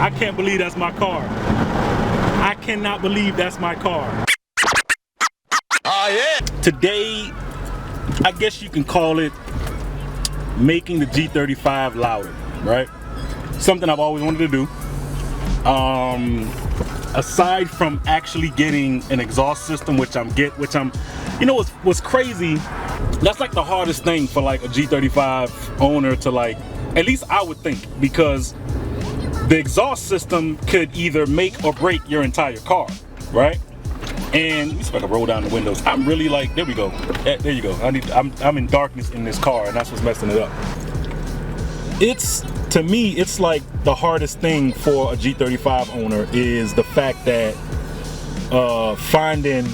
I can't believe that's my car. I cannot believe that's my car. Oh yeah! Today, I guess you can call it making the G35 louder, right? Something I've always wanted to do. Aside from actually getting an exhaust system, which I'm, you know what's crazy? That's like the hardest thing for like a G35 owner to like, at least I would think, because the exhaust system could either make or break your entire car, right? And let me see if I can roll down the windows. I'm really like, there we go. There you go. I'm in darkness in this car, and that's what's messing it up. To me, it's like the hardest thing for a G35 owner is the fact that finding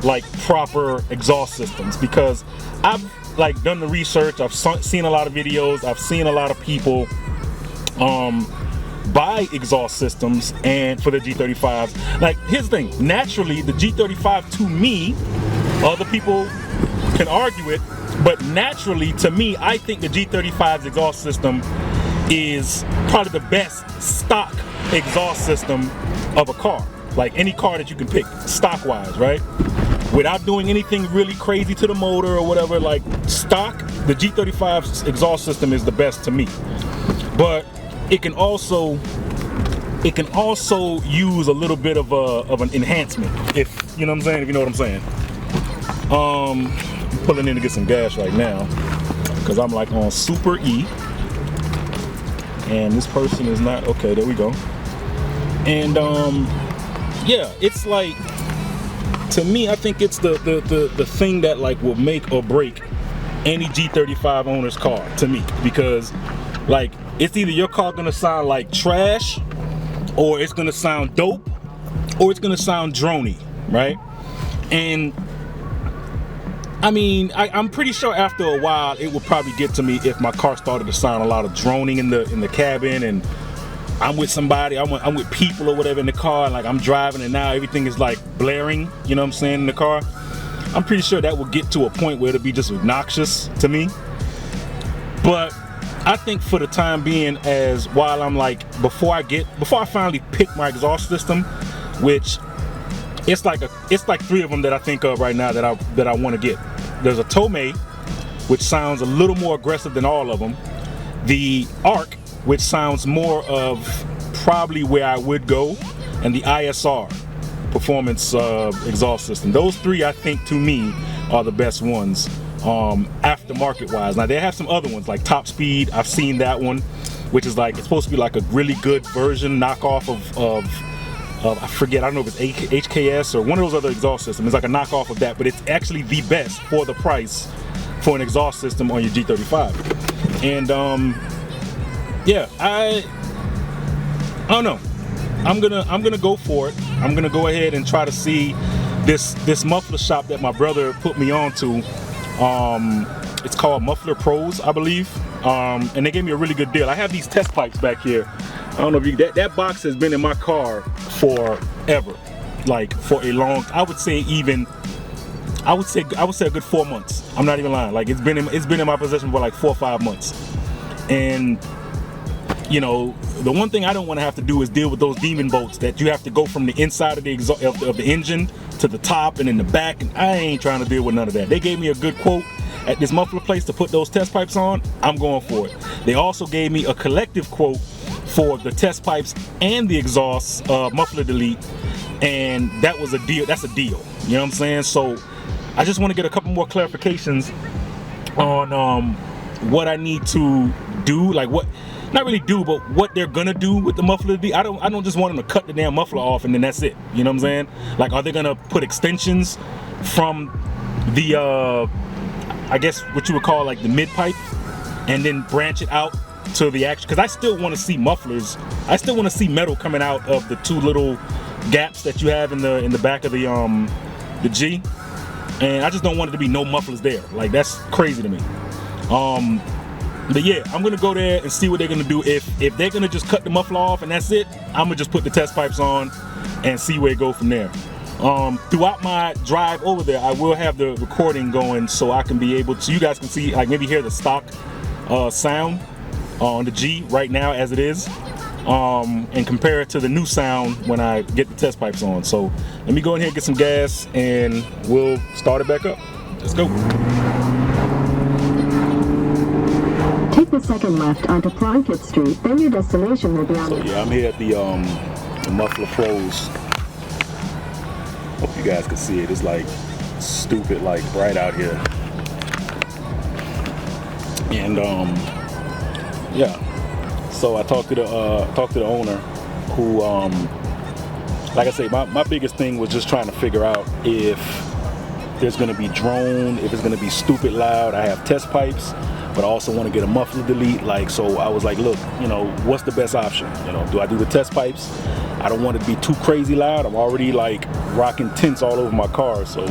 like proper exhaust systems, because I've like done the research, I've seen a lot of videos, I've seen a lot of people buy exhaust systems and for the G35s. Like, here's the thing, naturally the G35 to me, other people can argue it, but naturally to me, I think the G35's exhaust system is probably the best stock exhaust system of a car. Like any car that you can pick, stock wise, right? Without doing anything really crazy to the motor or whatever, like stock, the G35's exhaust system is the best to me. But it can also use a little bit of an enhancement, if you know what I'm saying, if you know what I'm saying. I'm pulling in to get some gas right now because I'm like on Super E, and this person is not okay. There we go. And yeah, it's like, to me, I think it's the thing that like will make or break any G35 owner's car, to me, because like it's either your car gonna sound like trash, or it's gonna sound dope, or it's gonna sound droney, right? And I mean, I'm pretty sure after a while it would probably get to me if my car started to sound a lot of droning in the cabin, and I'm with somebody, I'm with people or whatever in the car, and like I'm driving and now everything is like blaring, you know what I'm saying, in the car. I'm pretty sure that will get to a point where it'll be just obnoxious to me. But I think for the time being, as while I'm like, before I finally pick my exhaust system, which it's like 3 of them that I think of right now that I want to get. There's a Tomei, which sounds a little more aggressive than all of them. The Arc, which sounds more of probably where I would go, and the ISR performance exhaust system. Those 3, I think, to me, are the best ones aftermarket wise. Now they have some other ones like Top Speed. I've seen that one, which is like, it's supposed to be like a really good version knockoff of I forget, I don't know if it's HKS or one of those other exhaust systems. It's like a knockoff of that, but it's actually the best for the price for an exhaust system on your G35. And yeah, I don't know. I'm gonna go for it. I'm gonna go ahead and try to see this muffler shop that my brother put me on to. It's called Muffler Pros, I believe. And they gave me a really good deal. I have these test pipes back here. I don't know if you, that box has been in my car forever, like for a long, I would say a good 4 months. I'm not even lying. Like it's been in my possession for like 4 or 5 months. And you know, the one thing I don't want to have to do is deal with those demon bolts that you have to go from the inside of the of the engine to the top and in the back, and I ain't trying to deal with none of that. They gave me a good quote at this muffler place to put those test pipes on. I'm going for it. They also gave me a collective quote for the test pipes and the exhaust muffler delete, and that was a deal. That's a deal, you know what I'm saying? So I just want to get a couple more clarifications on what I need to do, like what, not really do, but what they're gonna do with the muffler delete. I don't just want them to cut the damn muffler off and then that's it, you know what I'm saying? Like, are they gonna put extensions from the I guess what you would call like the mid pipe, and then branch it out to the actual, because I still want to see mufflers. I still want to see metal coming out of the 2 little gaps that you have in the back of the G, and I just don't want it to be no mufflers there. Like, that's crazy to me. But yeah, I'm gonna go there and see what they're gonna do. If they're gonna just cut the muffler off and that's it, I'm gonna just put the test pipes on and see where it goes from there. Throughout my drive over there, I will have the recording going so I can be able to, you guys can see, like maybe hear the stock sound on the G right now as it is. and compare it to the new sound when I get the test pipes on. So let me go in here and get some gas and we'll start it back up. Let's go. Take the second left onto Plunkett Street, then your destination will be on. So yeah, I'm here at the Muffler Pros. Hope you guys can see it. It's like stupid, like bright out here. And yeah. So I talked to the owner, who like I say, my biggest thing was just trying to figure out if there's gonna be drone, if it's gonna be stupid loud. I have test pipes, but I also want to get a muffler delete. Like, so I was like, look, you know, what's the best option? You know, do I do the test pipes? I don't want it to be too crazy loud. I'm already like rocking tints all over my car. So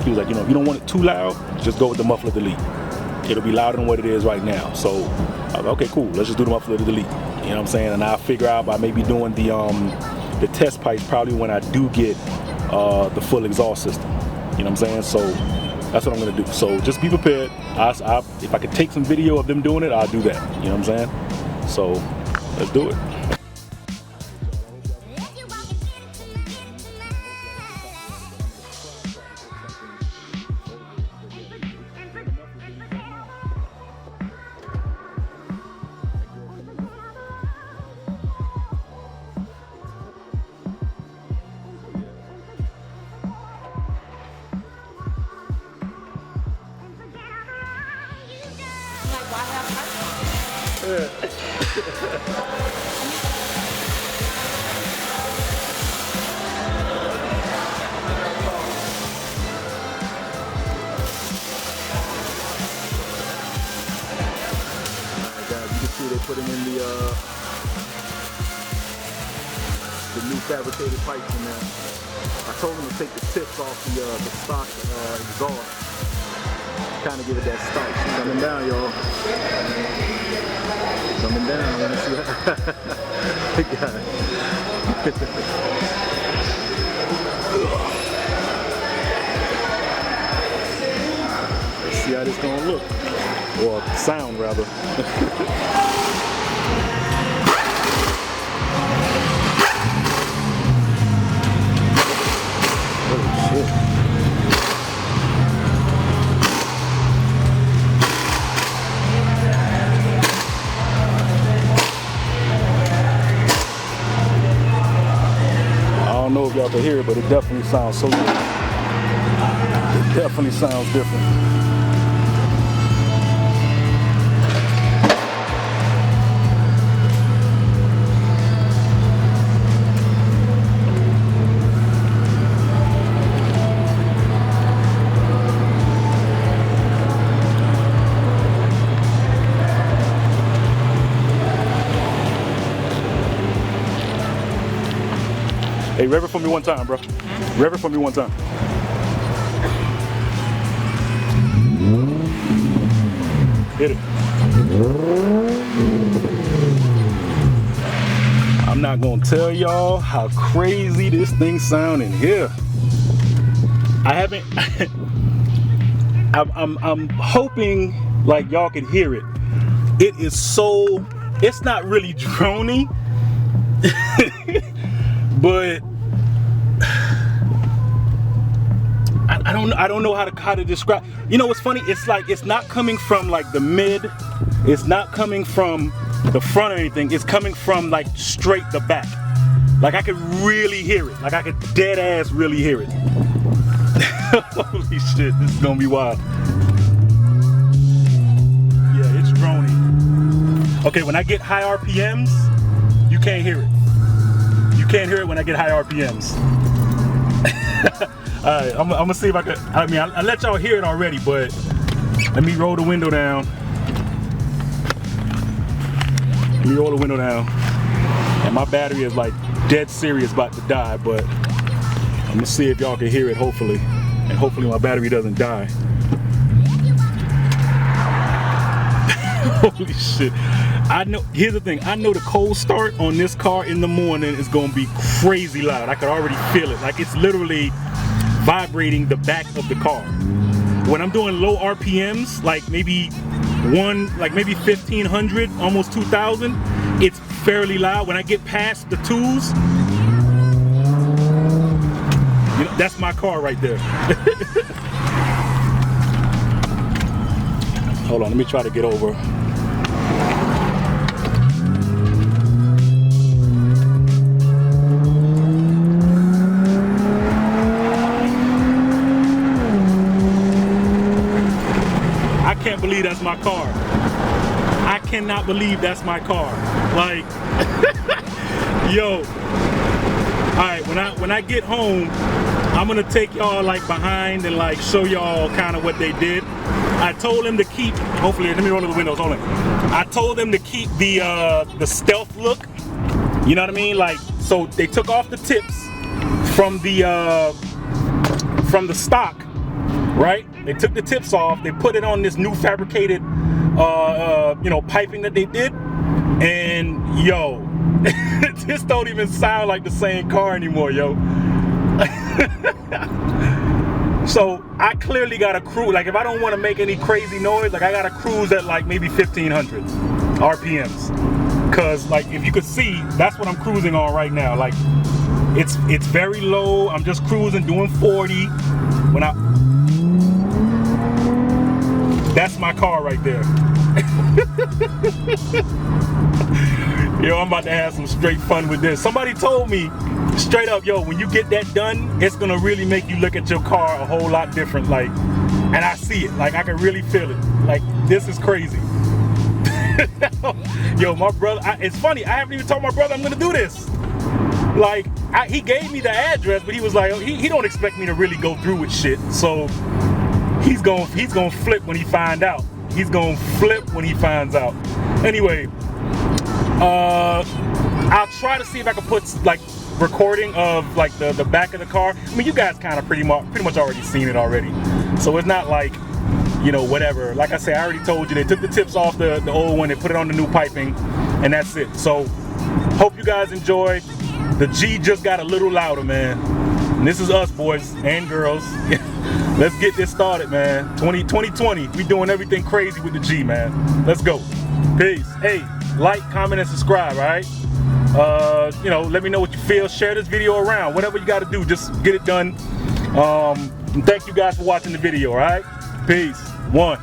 he was like, you know, if you don't want it too loud, just go with the muffler delete. It'll be louder than what it is right now. So I was like, okay, cool, let's just do the muffler delete. You know what I'm saying? And I'll figure out by maybe doing the test pipes probably when I do get the full exhaust system. You know what I'm saying? So that's what I'm gonna do. So just be prepared. If I could take some video of them doing it, I'll do that. You know what I'm saying? So let's do it. They put them in the new fabricated pipes in there. I told them to take the tips off the stock exhaust, kind of give it that starch. Coming down, y'all. Coming down. Let me see that. Let's see how this gonna look, or sound rather. I don't know if y'all can hear it, but it definitely sounds so good. It definitely sounds different. Hey, rev it for me one time, bro. Rev it for me one time. Hit it. I'm not gonna tell y'all how crazy this thing sound in here. I haven't. I'm hoping like y'all can hear it. It is so. It's not really drony, but. I don't know how to describe. You know what's funny? It's like it's not coming from like the mid. It's not coming from the front or anything. It's coming from like straight the back. Like I could really hear it. Like I could dead ass really hear it. Holy shit! This is gonna be wild. Yeah, it's drony. Okay, when I get high RPMs, you can't hear it. You can't hear it when I get high RPMs. Alright, I'm gonna see if I can. I mean, I let y'all hear it already, but let me roll the window down. Let me roll the window down. And my battery is like dead serious about to die, but I'm gonna see if y'all can hear it, hopefully. And hopefully my battery doesn't die. Holy shit. I know, here's the thing, I know the cold start on this car in the morning is gonna be crazy loud. I could already feel it. Like it's literally vibrating the back of the car. When I'm doing low RPMs, like maybe 1500, almost 2000, it's fairly loud. When I get past the 2s, you know, that's my car right there. Hold on, let me try to get over. I can't believe that's my car. I cannot believe that's my car. Like, yo. Alright, when I get home, I'm gonna take y'all like behind and like show y'all kind of what they did. I told them to keep, hopefully, let me roll the windows, hold on. I told them to keep the stealth look. You know what I mean? Like, so they took off the tips from the stock, right? They took the tips off, they put it on this new fabricated you know, piping that they did, and yo, this don't even sound like the same car anymore, yo. So I clearly gotta cruise, like if I don't want to make any crazy noise, like I gotta cruise at like maybe 1500 RPMs, cause like if you could see, that's what I'm cruising on right now. Like it's very low. I'm just cruising, doing 40. When that's my car right there. Yo, I'm about to have some straight fun with this. Somebody told me straight up, yo, when you get that done, it's gonna really make you look at your car a whole lot different. Like, and I see it, like I can really feel it. Like, this is crazy. Yo, my brother, it's funny, I haven't even told my brother I'm gonna do this. Like, he gave me the address, but he was like, he don't expect me to really go through with shit. So he's gonna flip when he find out. He's gonna flip when he finds out. Anyway, I'll try to see if I can put like recording of like the back of the car. I mean, you guys kind of pretty much already seen it already, so it's not like, you know, whatever. Like I said, I already told you they took the tips off the old one, they put it on the new piping, and that's it. So hope you guys enjoyed. The G just got a little louder, man. And this is us, boys and girls. Let's get this started, man. 2020, we doing everything crazy with the G, man. Let's go. Peace. Hey, like, comment, and subscribe, all right? You know, let me know what you feel. Share this video around. Whatever you got to do, just get it done. And thank you guys for watching the video, all right? Peace. 1.